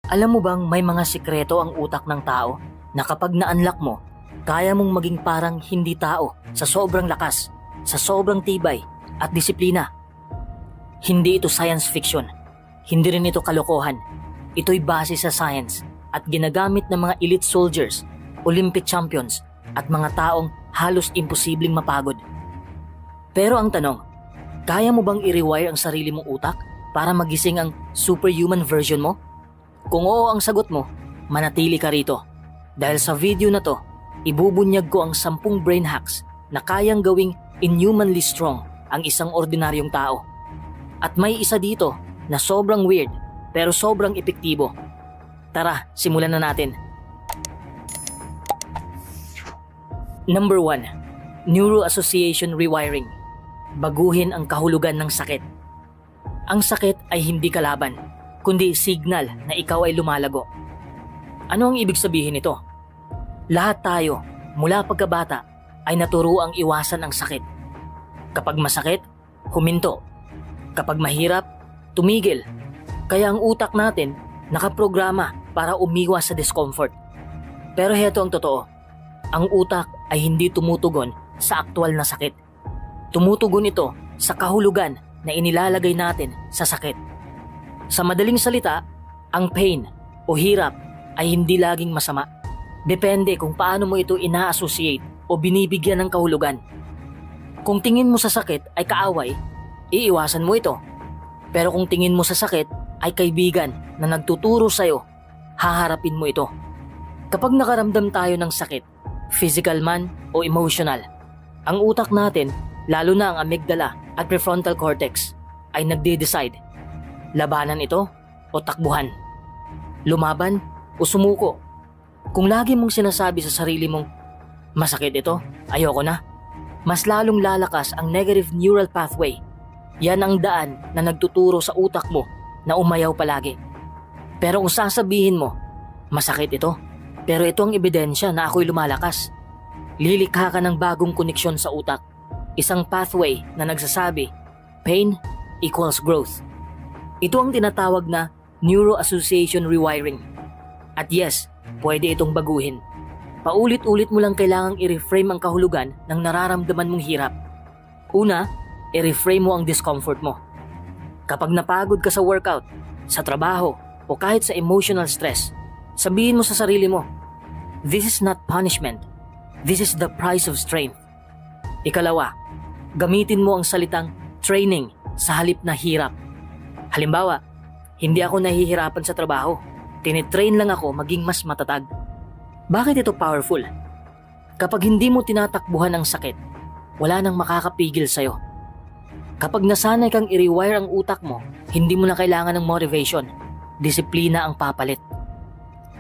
Alam mo bang may mga sikreto ang utak ng tao na kapag na-unlock mo, kaya mong maging parang hindi tao sa sobrang lakas, sa sobrang tibay at disiplina. Hindi ito science fiction. Hindi rin ito kalokohan. Ito'y base sa science at ginagamit ng mga elite soldiers, Olympic champions at mga taong halos imposibleng mapagod. Pero ang tanong, kaya mo bang i-rewire ang sarili mong utak para magising ang superhuman version mo? Kung oo ang sagot mo, manatili ka rito. Dahil sa video na to, ibubunyag ko ang 10 brain hacks na kayang gawing inhumanly strong ang isang ordinaryong tao. At may isa dito na sobrang weird pero sobrang epektibo. Tara, simulan na natin. Number 1. Neuro Association Rewiring. Baguhin ang kahulugan ng sakit. Ang sakit ay hindi kalaban, kundi signal na ikaw ay lumalago. Ano ang ibig sabihin nito? Lahat tayo, mula pagkabata, ay naturuang iwasan ang sakit. Kapag masakit, huminto. Kapag mahirap, tumigil. Kaya ang utak natin nakaprograma para umiwas sa discomfort. Pero heto ang totoo. Ang utak ay hindi tumutugon sa aktwal na sakit. Tumutugon ito sa kahulugan na inilalagay natin sa sakit. Sa madaling salita, ang pain o hirap ay hindi laging masama. Depende kung paano mo ito ina-associate o binibigyan ng kahulugan. Kung tingin mo sa sakit ay kaaway, iiwasan mo ito. Pero kung tingin mo sa sakit ay kaibigan na nagtuturo sa'yo, haharapin mo ito. Kapag nakaramdam tayo ng sakit, physical man o emotional, ang utak natin, lalo na ang amygdala at prefrontal cortex, ay nagde-decide. Labanan ito o takbuhan. Lumaban o sumuko. Kung lagi mong sinasabi sa sarili mong, masakit ito, ayoko na, mas lalong lalakas ang negative neural pathway. Yan ang daan na nagtuturo sa utak mo na umayaw palagi. Pero kung sasabihin mo, masakit ito, pero ito ang ebidensya na ako'y lumalakas, lilikha ka ng bagong koneksyon sa utak. Isang pathway na nagsasabi, pain equals growth. Ito ang tinatawag na Neuro Association Rewiring. At yes, pwede itong baguhin. Paulit-ulit mo lang kailangang i-reframe ang kahulugan ng nararamdaman mong hirap. Una, i-reframe mo ang discomfort mo. Kapag napagod ka sa workout, sa trabaho, o kahit sa emotional stress, sabihin mo sa sarili mo, this is not punishment. This is the price of strength. Ikalawa, gamitin mo ang salitang training sa halip na hirap. Halimbawa, hindi ako nahihirapan sa trabaho. Tinitrain lang ako maging mas matatag. Bakit ito powerful? Kapag hindi mo tinatakbuhan ang sakit, wala nang makakapigil sa'yo. Kapag nasanay kang i-rewire ang utak mo, hindi mo na kailangan ng motivation. Disiplina ang papalit.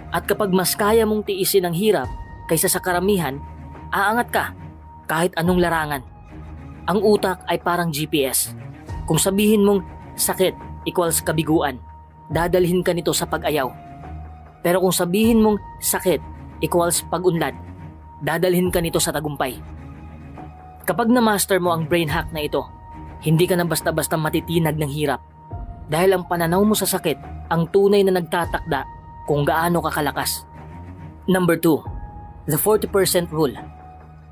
At kapag mas kaya mong tiisin ang hirap kaysa sa karamihan, aangat ka kahit anong larangan. Ang utak ay parang GPS. Kung sabihin mong sakit equals kabiguan, dadalhin ka nito sa pag-ayaw. Pero kung sabihin mong sakit equals pag-unlad, dadalhin ka nito sa tagumpay. Kapag na-master mo ang brain hack na ito, hindi ka na basta-basta matitinag ng hirap. Dahil ang pananaw mo sa sakit ang tunay na nagtatakda kung gaano ka kalakas. Number 2, the 40% rule.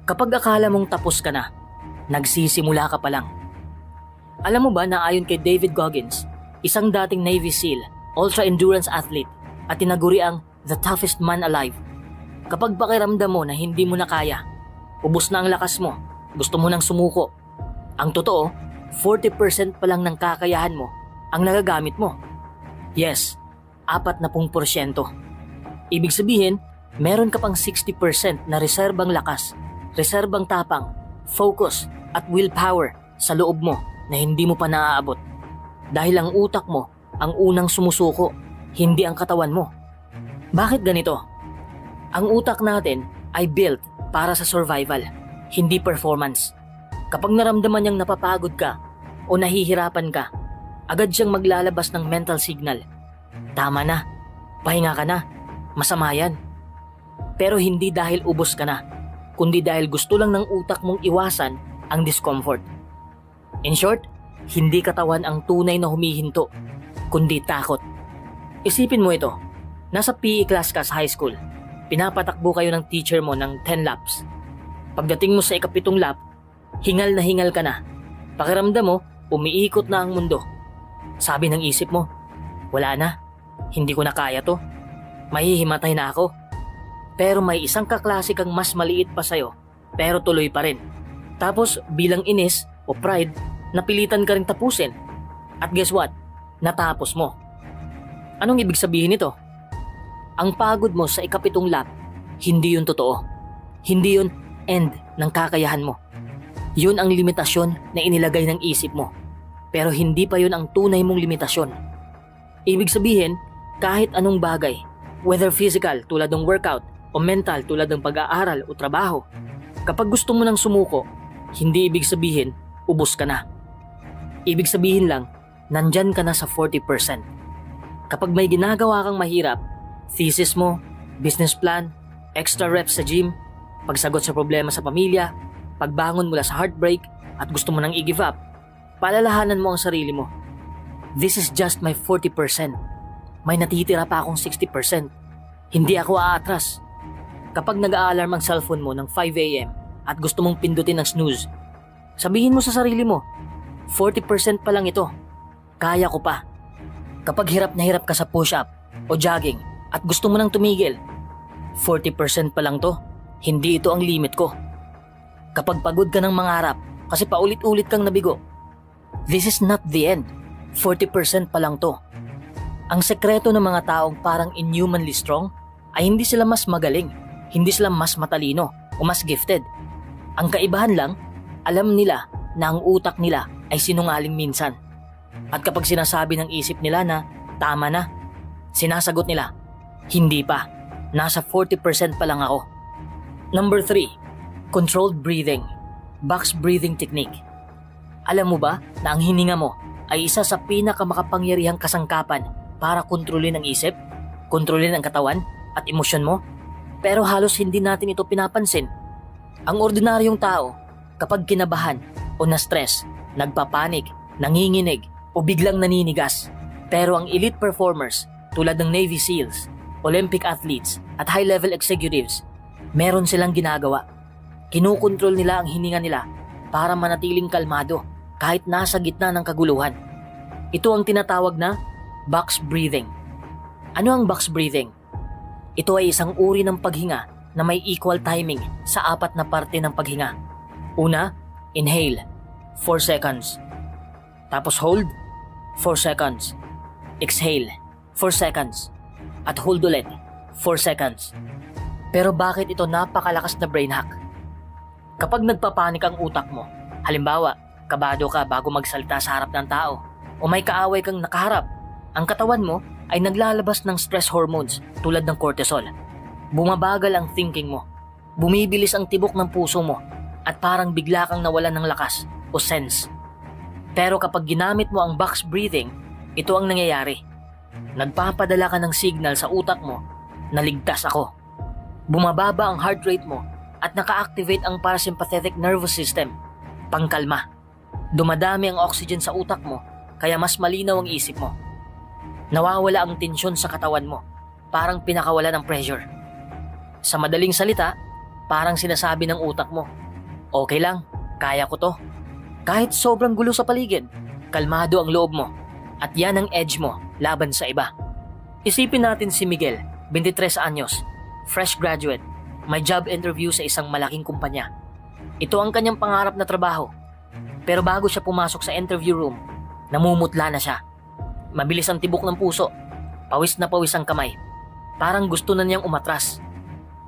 Kapag akala mong tapos ka na, nagsisimula ka pa lang. Alam mo ba na ayon kay David Goggins, isang dating Navy SEAL, ultra-endurance athlete, at tinaguri ang the toughest man alive, kapag pakiramdam mo na hindi mo na kaya, ubos na ang lakas mo, gusto mo nang sumuko, ang totoo, 40% pa lang ng kakayahan mo ang nagagamit mo. Yes, 40%. Ibig sabihin, meron ka pang 60% na reserbang lakas, reserbang tapang, focus at willpower sa loob mo na hindi mo pa naaabot. Dahil ang utak mo ang unang sumusuko, hindi ang katawan mo. Bakit ganito? Ang utak natin ay built para sa survival, hindi performance. Kapag naramdaman niyang napapagod ka o nahihirapan ka, agad siyang maglalabas ng mental signal. Tama na, pahinga ka na, masama yan. Pero hindi dahil ubos ka na, kundi dahil gusto lang ng utak mong iwasan ang discomfort. In short, hindi katawan ang tunay na humihinto, kundi takot. Isipin mo ito, Nasa PE class ka sa high school. Pinapatakbo kayo ng teacher mo ng 10 laps. Pagdating mo sa ika-7 lap, hingal na hingal ka na. Pakiramdam mo, umiikot na ang mundo. Sabi ng isip mo, wala na, hindi ko na kaya to. Mahihimatay na ako. Pero may isang kaklase kang mas maliit pa sa'yo, pero tuloy pa rin. Tapos bilang inis o pride, napilitan ka rin tapusin. At guess what? Natapos mo. Anong ibig sabihin nito? Ang pagod mo sa ika-7 lap, hindi yun totoo. Hindi yun end ng kakayahan mo. Yun ang limitasyon na inilagay ng isip mo. Pero hindi pa yun ang tunay mong limitasyon. Ibig sabihin, kahit anong bagay, whether physical tulad ng workout o mental tulad ng pag-aaral o trabaho, kapag gusto mo nang sumuko, hindi ibig sabihin ubos ka na. Ibig sabihin lang, nandyan ka na sa 40%. Kapag may ginagawa kang mahirap, thesis mo, business plan, extra reps sa gym, pagsagot sa problema sa pamilya, pagbangon mula sa heartbreak at gusto mo nang i-give up, palalahanan mo ang sarili mo. This is just my 40%. May natitira pa akong 60%. Hindi ako aatras. Kapag nag-a-alarm ang cellphone mo ng 5 a.m. at gusto mong pindutin ang snooze, sabihin mo sa sarili mo, 40% pa lang ito. Kaya ko pa. Kapag hirap na hirap ka sa push-up o jogging at gusto mo nang tumigil, 40% pa lang to. Hindi ito ang limit ko. Kapag pagod ka ng mangarap kasi paulit-ulit kang nabigo, this is not the end. 40% pa lang to. Ang sekreto ng mga taong parang inhumanly strong ay hindi sila mas magaling, hindi sila mas matalino o mas gifted. Ang kaibahan lang, alam nila na ang utak nila ay sinungaling minsan. At kapag sinasabi ng isip nila na tama na, sinasagot nila, hindi pa, nasa 40% pa lang ako. Number 3, controlled breathing, box breathing technique. Alam mo ba na ang hininga mo ay isa sa pinakamakapangyarihang kasangkapan para kontrolin ang isip, kontrolin ang katawan at emosyon mo? Pero halos hindi natin ito pinapansin. Ang ordinaryong tao, kapag kinabahan o na-stress, nagpapanik, nanginginig o biglang naninigas. Pero ang elite performers tulad ng Navy SEALs, Olympic athletes at high-level executives, meron silang ginagawa. Kinukontrol nila ang hininga nila para manatiling kalmado kahit nasa gitna ng kaguluhan. Ito ang tinatawag na box breathing. Ano ang box breathing? Ito ay isang uri ng paghinga na may equal timing sa 4 na parte ng paghinga. Una, inhale, 4 seconds. Tapos hold, 4 seconds. Exhale, 4 seconds. At hold ulit, 4 seconds. Pero bakit ito napakalakas na brain hack? Kapag nagpapanik ang utak mo, halimbawa, kabado ka bago magsalita sa harap ng tao, o may kaaway kang nakaharap, ang katawan mo ay naglalabas ng stress hormones tulad ng cortisol. Bumabagal ang thinking mo, bumibilis ang tibok ng puso mo, at parang bigla kang nawalan ng lakas o sense. Pero kapag ginamit mo ang box breathing, ito ang nangyayari. Nagpapadala ka ng signal sa utak mo na ligtas ako. Bumababa ang heart rate mo at naka-activate ang parasympathetic nervous system, pangkalma. Dumadami ang oxygen sa utak mo kaya mas malinaw ang isip mo. Nawawala ang tensyon sa katawan mo, parang pinakawala ng pressure. Sa madaling salita, parang sinasabi ng utak mo, okay lang, kaya ko to. Kahit sobrang gulo sa paligid, kalmado ang loob mo at yan ang edge mo laban sa iba. Isipin natin si Miguel, 23 anyos, fresh graduate, may job interview sa isang malaking kumpanya. Ito ang kanyang pangarap na trabaho. Pero bago siya pumasok sa interview room, namumutla na siya. Mabilis ang tibok ng puso, pawis na pawis ang kamay. Parang gusto na niyang umatras.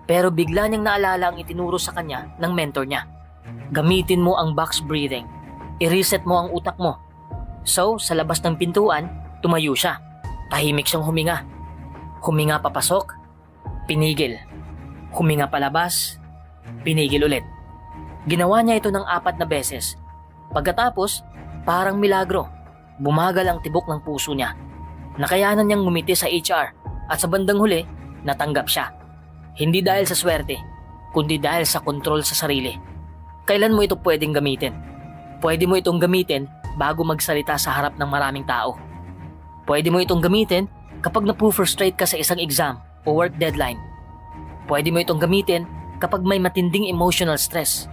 Pero bigla niyang naalala ang itinuro sa kanya ng mentor niya. Gamitin mo ang box breathing. I-reset mo ang utak mo. So, sa labas ng pintuan, tumayo siya. Tahimik siyang huminga. Huminga papasok, pinigil. Huminga palabas, pinigil ulit. Ginawa niya ito ng 4 na beses. Pagkatapos, parang milagro, bumagal ang tibok ng puso niya. Nakayanan niyang ngumiti sa HR at sa bandang huli, natanggap siya. Hindi dahil sa swerte, kundi dahil sa kontrol sa sarili. Kailan mo ito pwedeng gamitin? Pwede mo itong gamitin bago magsalita sa harap ng maraming tao. Pwede mo itong gamitin kapag napu-frustrate ka sa isang exam o work deadline. Pwede mo itong gamitin kapag may matinding emotional stress.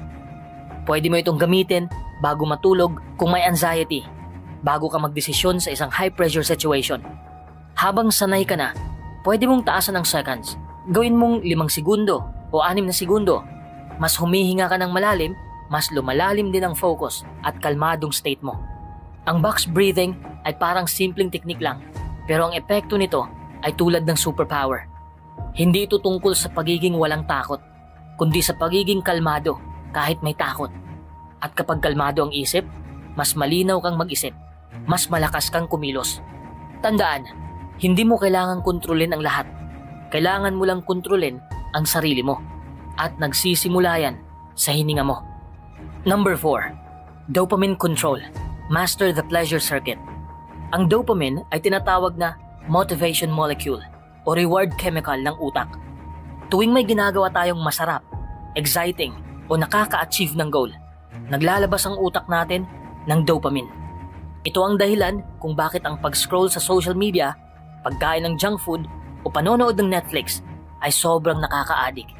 Pwede mo itong gamitin bago matulog kung may anxiety, bago ka magdesisyon sa isang high-pressure situation. Habang sanay ka na, pwede mong taasan ng seconds. Gawin mong 5 segundo o 6 na segundo. Mas humihinga ka ng malalim, mas lumalalim din ang focus at kalmadong state mo. Ang box breathing ay parang simpleng teknik lang, pero ang epekto nito ay tulad ng superpower. Hindi ito tungkol sa pagiging walang takot, kundi sa pagiging kalmado kahit may takot. At kapag kalmado ang isip, mas malinaw kang mag-isip, mas malakas kang kumilos. Tandaan, hindi mo kailangang kontrolin ang lahat. Kailangan mo lang kontrolin ang sarili mo. At nagsisimula yan sa hininga mo. Number 4. Dopamine control. Master the pleasure circuit. Ang dopamine ay tinatawag na motivation molecule o reward chemical ng utak. Tuwing may ginagawa tayong masarap, exciting o nakaka-achieve ng goal, naglalabas ang utak natin ng dopamine. Ito ang dahilan kung bakit ang pag-scroll sa social media, pagkain ng junk food o panonood ng Netflix ay sobrang nakaka-addict.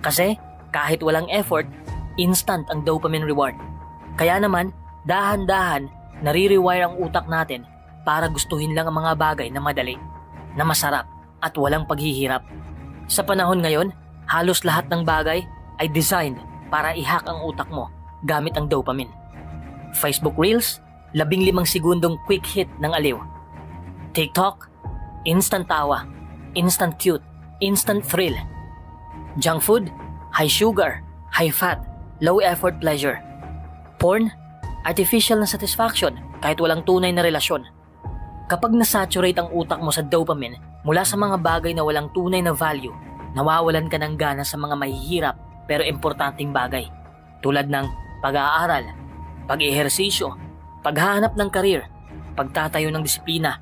Kasi kahit walang effort, instant ang dopamine reward. Kaya naman, dahan-dahan nare-rewire ang utak natin para gustuhin lang ang mga bagay na madali, na masarap at walang paghihirap. Sa panahon ngayon, halos lahat ng bagay ay designed para i-hack ang utak mo gamit ang dopamine. Facebook Reels, 15 segundong quick hit ng aliw. TikTok, instant tawa, instant cute, instant thrill. Junk food, high sugar, high fat, low effort pleasure. Porn, artificial na satisfaction kahit walang tunay na relasyon. Kapag nasaturate ang utak mo sa dopamine mula sa mga bagay na walang tunay na value, nawawalan ka ng gana sa mga mahihirap pero importanteng bagay tulad ng pag-aaral, pag-ehersisyo, paghahanap ng career, pagtatayo ng disiplina.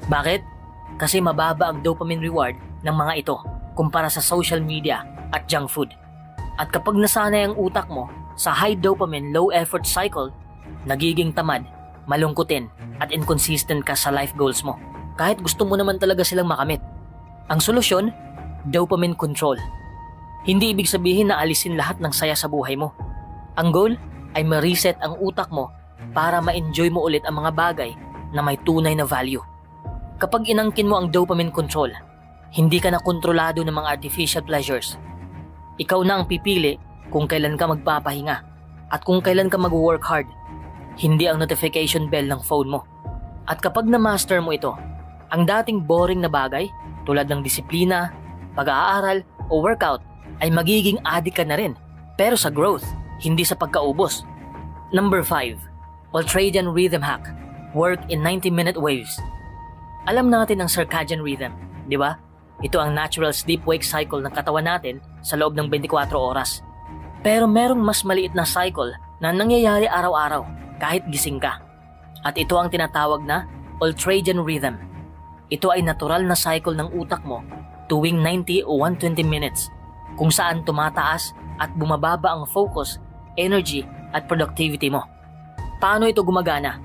Bakit? Kasi mababa ang dopamine reward ng mga ito kumpara sa social media at junk food. At kapag nasanay ang utak mo sa high dopamine, low effort cycle, nagiging tamad, malungkutin at inconsistent ka sa life goals mo. Kahit gusto mo naman talaga silang makamit. Ang solusyon, dopamine control. Hindi ibig sabihin na alisin lahat ng saya sa buhay mo. Ang goal ay ma-reset ang utak mo para ma-enjoy mo ulit ang mga bagay na may tunay na value. Kapag inangkin mo ang dopamine control, hindi ka na kontrolado ng mga artificial pleasures. Ikaw na ang pipili kung kailan ka magpapahinga at kung kailan ka mag-work hard, hindi ang notification bell ng phone mo. At kapag na-master mo ito, ang dating boring na bagay tulad ng disiplina, pag-aaral o workout ay magiging addict ka na rin, pero sa growth, hindi sa pagkaubos. Number 5. Ultradian Rhythm Hack. Work in 90-minute waves. Alam natin ang circadian rhythm, di ba? Ito ang natural sleep-wake cycle ng katawan natin sa loob ng 24 oras. Pero merong mas maliit na cycle na nangyayari araw-araw kahit gising ka. At ito ang tinatawag na ultradian rhythm. Ito ay natural na cycle ng utak mo tuwing 90 o 120 minutes kung saan tumataas at bumababa ang focus, energy at productivity mo. Paano ito gumagana?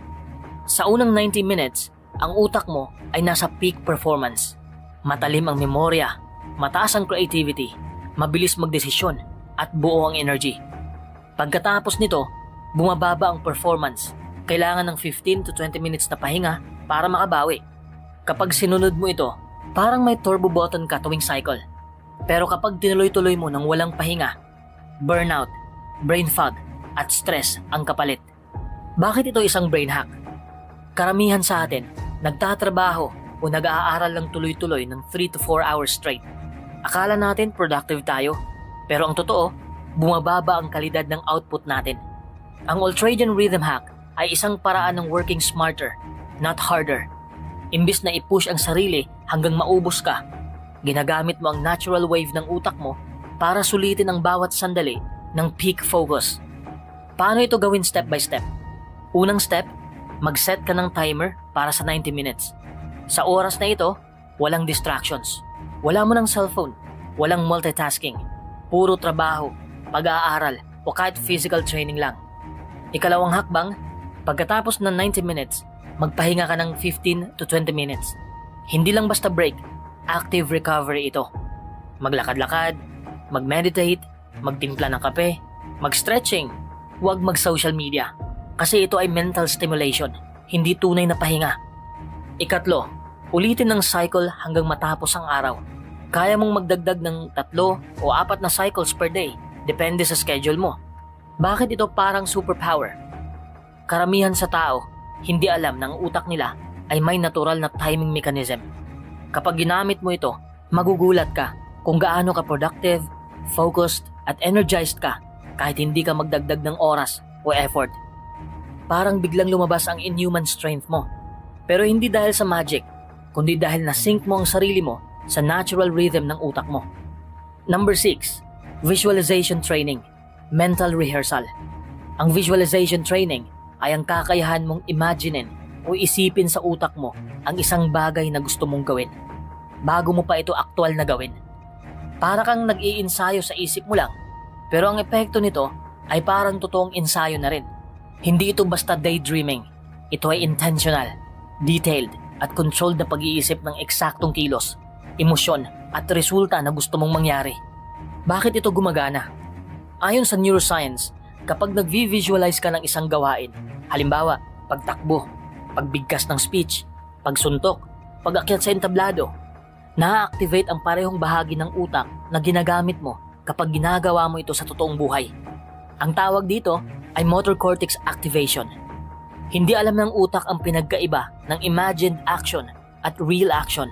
Sa unang 90 minutes, ang utak mo ay nasa peak performance. Matalim ang memorya, mataas ang creativity, mabilis magdesisyon, at buo ang energy. Pagkatapos nito, bumababa ang performance. Kailangan ng 15 to 20 minutes na pahinga para makabawi. Kapag sinunod mo ito, parang may turbo button ka tuwing cycle. Pero kapag tinuloy-tuloy mo ng walang pahinga, burnout, brain fog, at stress ang kapalit. Bakit ito isang brain hack? Karamihan sa atin, nagtatrabaho o nag-aaral lang tuloy-tuloy ng 3 to 4 hours straight. Akala natin productive tayo, pero ang totoo, bumababa ang kalidad ng output natin. Ang ultradian rhythm hack ay isang paraan ng working smarter, not harder. Imbis na i-push ang sarili hanggang maubos ka, ginagamit mo ang natural wave ng utak mo para sulitin ang bawat sandali ng peak focus. Paano ito gawin step by step? Unang step, mag-set ka ng timer para sa 90 minutes. Sa oras na ito, walang distractions. Wala mo ng cellphone, walang multitasking, puro trabaho, pag-aaral o kahit physical training lang. Ikalawang hakbang, pagkatapos ng 90 minutes, magpahinga ka ng 15 to 20 minutes. Hindi lang basta break, active recovery ito. Maglakad-lakad, mag-meditate, magtimpla ng kape, mag-stretching, huwag mag-social media. Kasi ito ay mental stimulation, hindi tunay na pahinga. Ikatlo, ulitin ng cycle hanggang matapos ang araw. Kaya mong magdagdag ng 3 o 4 na cycles per day, depende sa schedule mo. Bakit ito parang superpower? Karamihan sa tao, hindi alam na ang utak nila ay may natural na timing mechanism. Kapag ginamit mo ito, magugulat ka kung gaano ka productive, focused at energized ka kahit hindi ka magdagdag ng oras o effort. Parang biglang lumabas ang inhuman strength mo. Pero hindi dahil sa magic, kundi dahil na-sync mo ang sarili mo sa natural rhythm ng utak mo. Number 6, visualization training, mental rehearsal. Ang visualization training ay ang kakayahan mong imaginein o isipin sa utak mo ang isang bagay na gusto mong gawin bago mo pa ito aktual na gawin. Para kang nag-iinsayo sa isip mo lang, pero ang epekto nito ay parang totoong ensayo na rin. Hindi ito basta daydreaming, ito ay intentional, detailed at controlled na pag-iisip ng eksaktong kilos, emosyon at resulta na gusto mong mangyari. Bakit ito gumagana? Ayon sa neuroscience, kapag nag-visualize ka ng isang gawain, halimbawa, pagtakbo, pagbigkas ng speech, pagsuntok, pag-akyat sa entablado, na-activate ang parehong bahagi ng utak na ginagamit mo kapag ginagawa mo ito sa totoong buhay. Ang tawag dito ay motor cortex activation. Hindi alam ng utak ang pinagkaiba ng imagined action at real action.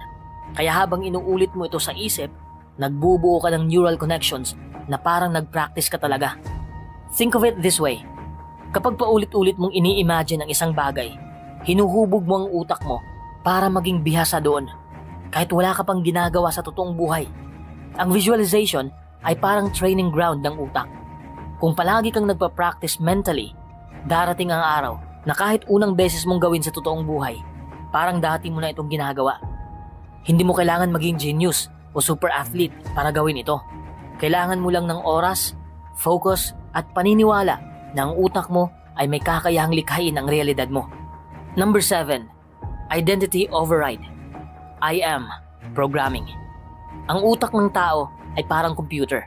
Kaya habang inuulit mo ito sa isip, nagbubuo ka ng neural connections na parang nag-practice ka talaga. Think of it this way. Kapag paulit-ulit mong ini-imagine ang isang bagay, hinuhubog mo ang utak mo para maging bihasa doon, kahit wala ka pang ginagawa sa totoong buhay. Ang visualization ay parang training ground ng utak. Kung palagi kang nagpa-practice mentally, darating ang araw na kahit unang beses mong gawin sa totoong buhay, parang dati mo na itong ginagawa. Hindi mo kailangan maging genius o super athlete para gawin ito. Kailangan mo lang ng oras, focus at paniniwala na ang utak mo ay may kakayahang likhain ang realidad mo. Number 7, identity override. I am programming. Ang utak ng tao ay parang computer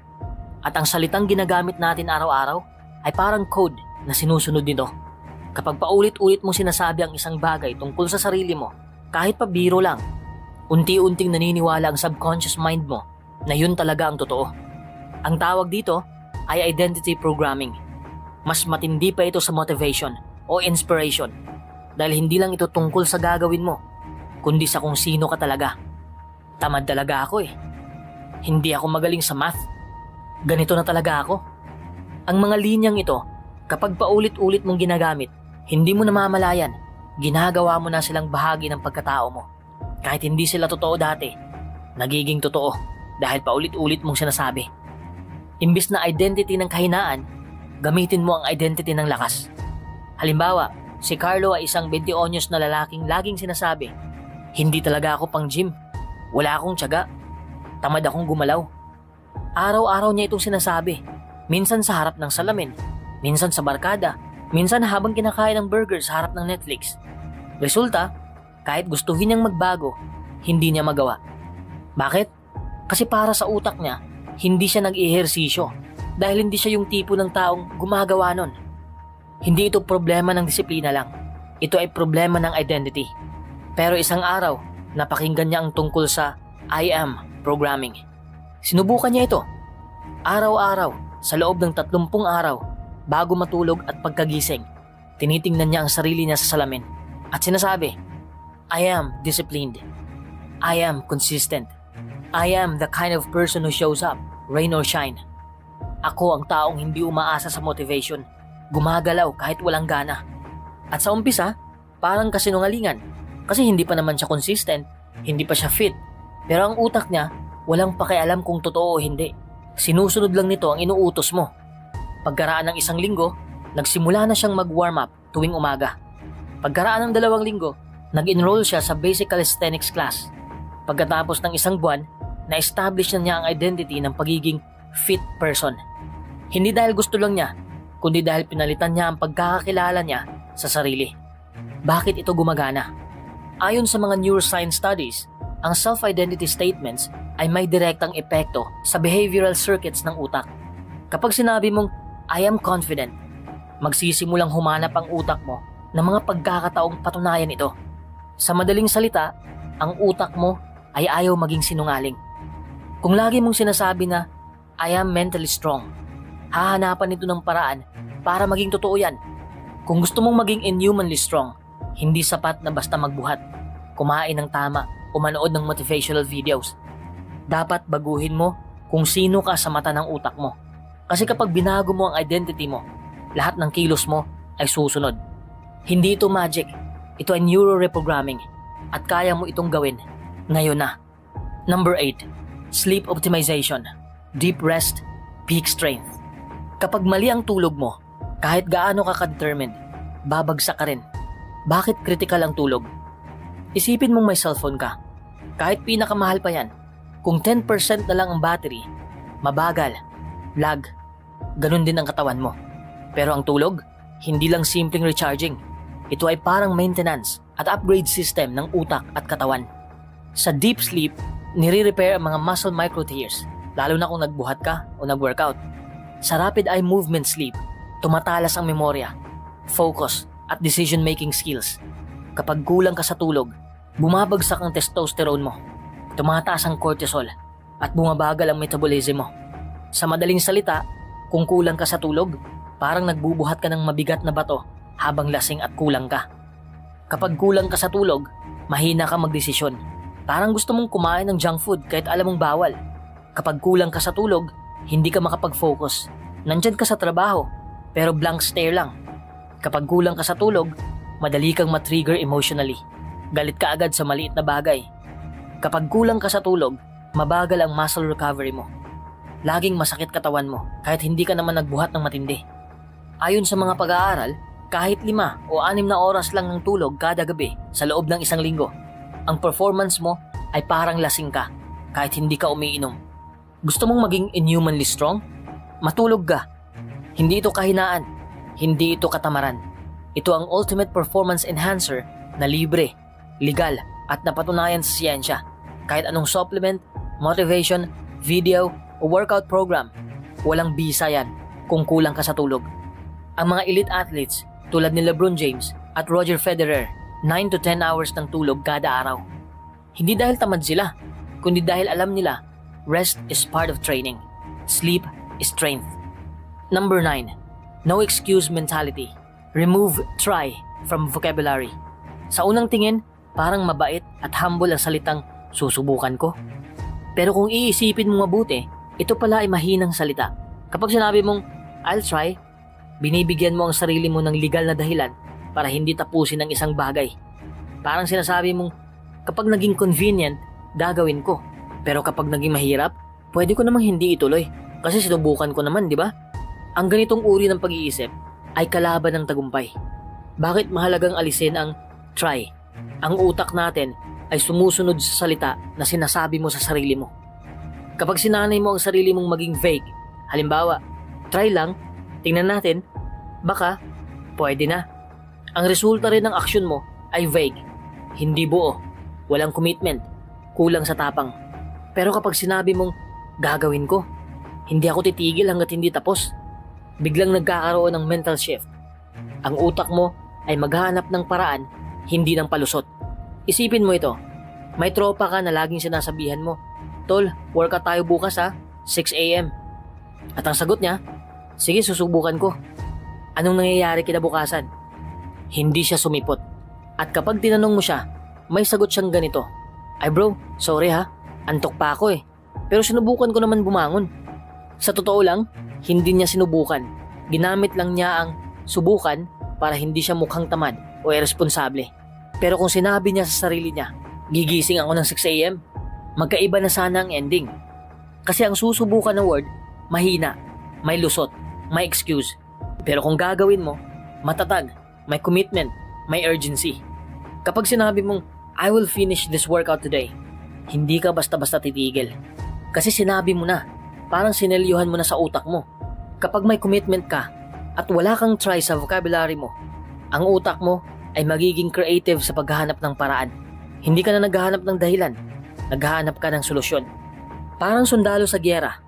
at ang salitang ginagamit natin araw-araw ay parang code na sinusunod nito. Kapag paulit-ulit mong sinasabi ang isang bagay tungkol sa sarili mo, kahit pa biro lang, unti-unting naniniwala ang subconscious mind mo na yun talaga ang totoo. Ang tawag dito ay identity programming. Mas matindi pa ito sa motivation o inspiration dahil hindi lang ito tungkol sa gagawin mo, kundi sa kung sino ka talaga. Tamad talaga ako eh. Hindi ako magaling sa math. Ganito na talaga ako. Ang mga linyang ito, kapag paulit-ulit mong ginagamit, hindi mo namamalayan, ginagawa mo na silang bahagi ng pagkatao mo. Kahit hindi sila totoo dati, nagiging totoo dahil paulit-ulit mong sinasabi. Imbis na identity ng kahinaan, gamitin mo ang identity ng lakas. Halimbawa, si Carlo ay isang 20 anyos na lalaking laging sinasabi, hindi talaga ako pang gym, wala akong tiyaga, tamad akong gumalaw. Araw-araw niya itong sinasabi, minsan sa harap ng salamin, minsan sa barkada, minsan habang kinakain ng burger sa harap ng Netflix. Resulta, kahit gustuhin niyang magbago, hindi niya magawa. Bakit? Kasi para sa utak niya, hindi siya nag-ehersisyo dahil hindi siya yung tipo ng taong gumagawa nun. Hindi ito problema ng disiplina lang. Ito ay problema ng identity. Pero isang araw, napakinggan niya ang tungkol sa I am programming. Sinubukan niya ito. Araw-araw, sa loob ng 30 araw, bago matulog at pagkagising, tinitingnan niya ang sarili niya sa salamin at sinasabi, I am disciplined. I am consistent. I am the kind of person who shows up, rain or shine. Ako ang taong hindi umaasa sa motivation, gumagalaw kahit walang gana. At sa umpisa, parang kasinungalingan kasi hindi pa naman siya consistent, hindi pa siya fit. Pero ang utak niya, walang pakialam kung totoo o hindi. Sinusunod lang nito ang inuutos mo. Pagkaraan ng 1 linggo, nagsimula na siyang mag-warm up tuwing umaga. Pagkaraan ng 2 linggo, nag-enroll siya sa basic calisthenics class. Pagkatapos ng 1 buwan, na-establish na niya ang identity ng pagiging fit person. Hindi dahil gusto lang niya, kundi dahil pinalitan niya ang pagkakakilala niya sa sarili. Bakit ito gumagana? Ayon sa mga neuroscience studies, Ang self-identity statements ay may direktang epekto sa behavioral circuits ng utak. Kapag sinabi mong, I am confident, magsisimulang humanap ang utak mo ng mga pagkakataong patunayan ito. Sa madaling salita, ang utak mo ay ayaw maging sinungaling. Kung lagi mong sinasabi na, I am mentally strong, hahanapan ito ng paraan para maging totoo yan. Kung gusto mong maging inhumanly strong, hindi sapat na basta magbuhat, kumain ng tama, o manood ng motivational videos. Dapat baguhin mo kung sino ka sa mata ng utak mo. Kasi kapag binago mo ang identity mo, lahat ng kilos mo ay susunod. Hindi ito magic, ito ay neuro-reprogramming at kaya mo itong gawin ngayon na. Number 8. Sleep optimization. Deep rest, peak strength. Kapag mali ang tulog mo, kahit gaano ka ka-determined, babagsak ka rin. Bakit critical ang tulog? Isipin mong may cellphone ka. Kahit pinakamahal pa yan, kung 10% na lang ang battery, mabagal, lag, ganun din ang katawan mo. Pero ang tulog, hindi lang simpleng recharging. Ito ay parang maintenance at upgrade system ng utak at katawan. Sa deep sleep, nire-repair ang mga muscle microtears, lalo na kung nagbuhat ka o nag-workout. Sa rapid eye movement sleep, tumatalas ang memorya, focus at decision-making skills. Kapag kulang ka sa tulog, bumabagsak ang testosterone mo, tumataas ang cortisol, at bumabagal ang metabolism mo. Sa madaling salita, kung kulang ka sa tulog, parang nagbubuhat ka ng mabigat na bato habang lasing at kulang ka. Kapag kulang ka sa tulog, mahina ka magdesisyon. Parang gusto mong kumain ng junk food kahit alam mong bawal. Kapag kulang ka sa tulog, hindi ka makapag-focus. Nandyan ka sa trabaho, pero blank stare lang. Kapag kulang ka sa tulog, madali kang matrigger emotionally. Galit ka agad sa maliit na bagay. Kapag kulang ka sa tulog, mabagal ang muscle recovery mo. Laging masakit katawan mo kahit hindi ka naman nagbuhat ng matindi. Ayon sa mga pag-aaral, kahit 5 o 6 na oras lang ng tulog kada gabi sa loob ng 1 linggo, ang performance mo ay parang lasing ka kahit hindi ka umiinom. Gusto mong maging inhumanly strong? Matulog ka. Hindi ito kahinaan. Hindi ito katamaran. Ito ang ultimate performance enhancer na libre, legal at napatunayan sa siyensya. Kahit anong supplement, motivation, video o workout program, walang bisa yan kung kulang ka sa tulog. Ang mga elite athletes tulad ni LeBron James at Roger Federer, 9 to 10 hours ng tulog kada araw. Hindi dahil tamad sila, kundi dahil alam nila, rest is part of training. Sleep is strength. Number 9. No excuse mentality. Remove try from vocabulary. Sa unang tingin, parang mabait at humble ang salitang susubukan ko. Pero kung iisipin mo mabuti, ito pala ay mahinang salita. Kapag sinabi mong, I'll try, binibigyan mo ang sarili mo ng legal na dahilan para hindi tapusin ang isang bagay. Parang sinasabi mong, kapag naging convenient, gagawin ko. Pero kapag naging mahirap, pwede ko namang hindi ituloy. Kasi sinubukan ko naman, di ba? Ang ganitong uri ng pag-iisip ay kalaban ng tagumpay. Bakit mahalagang alisin ang try? Ang utak natin ay sumusunod sa salita na sinasabi mo sa sarili mo. Kapag sinanay mo ang sarili mong maging vague, halimbawa, try lang, tingnan natin, baka, pwede na. Ang resulta rin ng aksyon mo ay vague, hindi buo, walang commitment, kulang sa tapang. Pero kapag sinabi mong, gagawin ko, hindi ako titigil hanggat hindi tapos, biglang nagkakaroon ng mental shift. Ang utak mo ay maghahanap ng paraan, hindi ng palusot. Isipin mo ito, may tropa ka na laging sinasabihan mo, Tol, workout tayo bukas ha, 6 AM. At ang sagot niya, sige susubukan ko. Anong nangyayari kinabukasan? Hindi siya sumipot. At kapag tinanong mo siya, may sagot siyang ganito, ay bro, sorry ha, antok pa ako eh. Pero sinubukan ko naman bumangon. Sa totoo lang, hindi niya sinubukan. Ginamit lang niya ang subukan para hindi siya mukhang tamad o irresponsable. Pero kung sinabi niya sa sarili niya, gigising ako ng 6 AM, magkaiba na sana ang ending. Kasi ang susubukan ng word, mahina, may lusot, may excuse. Pero kung gagawin mo, matatag, may commitment, may urgency. Kapag sinabi mong, I will finish this workout today, hindi ka basta-basta titigil. Kasi sinabi mo na, parang sinelyuhan mo na sa utak mo. Kapag may commitment ka at wala kang try sa vocabulary mo, ang utak mo ay magiging creative sa paghahanap ng paraan. Hindi ka na naghahanap ng dahilan. naghahanap ka ng solusyon. Parang sundalo sa giyera,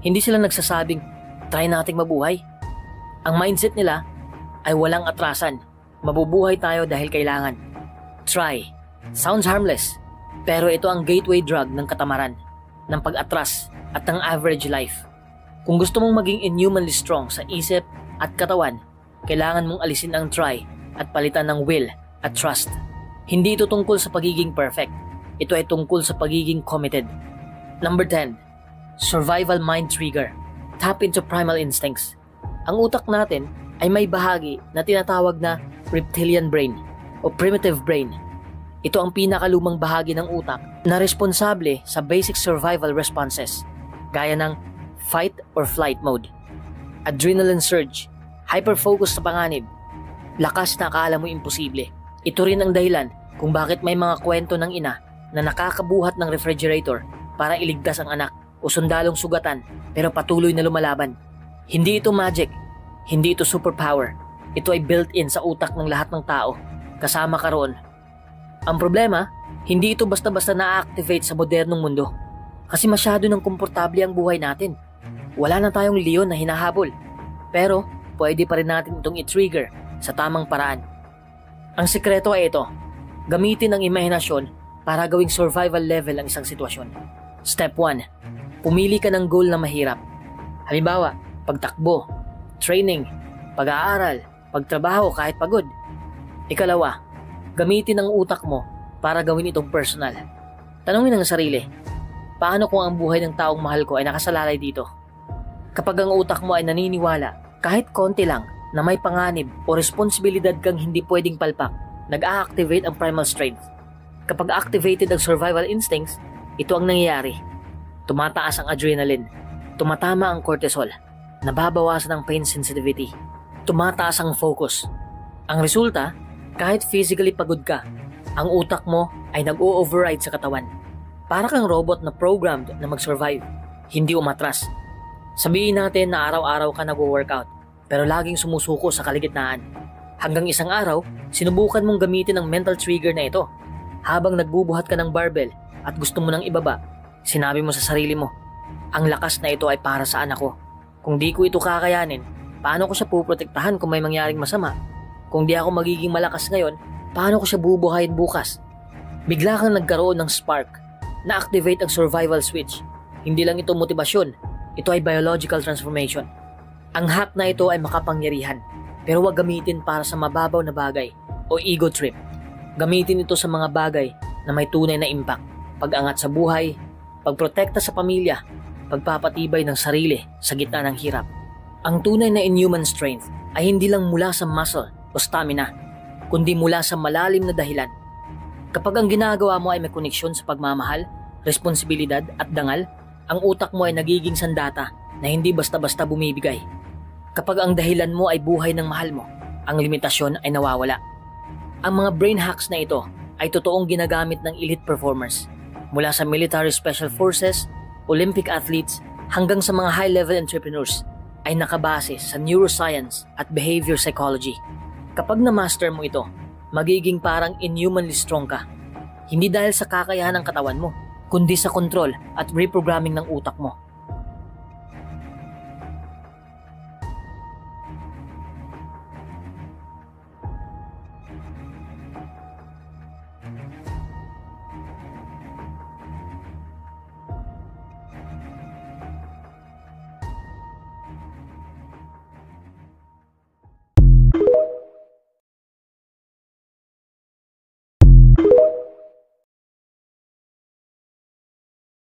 hindi sila nagsasabing, try nating mabuhay. Ang mindset nila ay walang atrasan, mabubuhay tayo dahil kailangan. Try. Sounds harmless, pero ito ang gateway drug ng katamaran, ng pag-atras at ng average life. Kung gusto mong maging inhumanly strong sa isip at katawan, kailangan mong alisin ang try at palitan ng will at trust. Hindi ito tungkol sa pagiging perfect. Ito ay tungkol sa pagiging committed. Number 10. Survival mind trigger. Tap into primal instincts. Ang utak natin ay may bahagi na tinatawag na reptilian brain o primitive brain. Ito ang pinakalumang bahagi ng utak na responsable sa basic survival responses, gaya ng fight or flight mode, adrenaline surge, hyperfocus sa panganib, lakas na akala mo imposible. Ito rin ang dahilan kung bakit may mga kwento ng ina na nakakabuhat ng refrigerator para iligtas ang anak o sundalong sugatan pero patuloy na lumalaban. Hindi ito magic, hindi ito superpower. Ito ay built-in sa utak ng lahat ng tao, kasama ka roon. Ang problema, hindi ito basta-basta na-activate sa modernong mundo kasi masyado ng komportable ang buhay natin. Wala na tayong leon na hinahabol, pero pwede pa rin natin itong i-trigger sa tamang paraan. Ang sikreto ay ito, gamitin ang imahinasyon para gawing survival level ang isang sitwasyon. Step 1. Pumili ka ng goal na mahirap. Halimbawa, pagtakbo, training, pag-aaral, pagtrabaho kahit pagod. Ikalawa, gamitin ang utak mo para gawin itong personal. Tanungin ang sarili, paano kung ang buhay ng taong mahal ko ay nakasalalay dito? Kapag ang utak mo ay naniniwala, kahit konti lang, na may panganib o responsibilidad kang hindi pwedeng palpak, nag-a-activate ang primal strength. Kapag activated ang survival instincts, ito ang nangyayari. Tumataas ang adrenaline, tumatama ang cortisol, nababawasan ang pain sensitivity, tumataas ang focus. Ang resulta, kahit physically pagod ka, ang utak mo ay nag-o-override sa katawan. Para kang robot na programmed na mag-survive, hindi umatras. Sabihin natin na araw-araw ka nag-workout, pero laging sumusuko sa kaligitnaan. Hanggang isang araw, sinubukan mong gamitin ang mental trigger na ito. Habang nagbubuhat ka ng barbell at gusto mo nang ibaba, sinabi mo sa sarili mo, ang lakas na ito ay para sa anak ko. Kung di ko ito kakayanin, paano ko siya puprotektahan kung may mangyaring masama? Kung di ako magiging malakas ngayon, paano ko siya bubuhayin bukas? Bigla kang nagkaroon ng spark, na-activate ang survival switch. Hindi lang ito motibasyon, ito ay biological transformation. Ang hack na ito ay makapangyarihan, pero huwag gamitin para sa mababaw na bagay o ego trip. Gamitin ito sa mga bagay na may tunay na impact, pag-angat sa buhay, pagprotekta sa pamilya, pagpapatibay ng sarili sa gitna ng hirap. Ang tunay na inhuman strength ay hindi lang mula sa muscle o stamina, kundi mula sa malalim na dahilan. Kapag ang ginagawa mo ay may koneksyon sa pagmamahal, responsibilidad at dangal, ang utak mo ay nagiging sandata na hindi basta-basta bumibigay. Kapag ang dahilan mo ay buhay ng mahal mo, ang limitasyon ay nawawala. Ang mga brain hacks na ito ay totoong ginagamit ng elite performers, mula sa military special forces, Olympic athletes, hanggang sa mga high-level entrepreneurs, ay nakabase sa neuroscience at behavior psychology. Kapag na-master mo ito, magiging parang inhumanly strong ka. Hindi dahil sa kakayahan ng katawan mo, kundi sa control at reprogramming ng utak mo.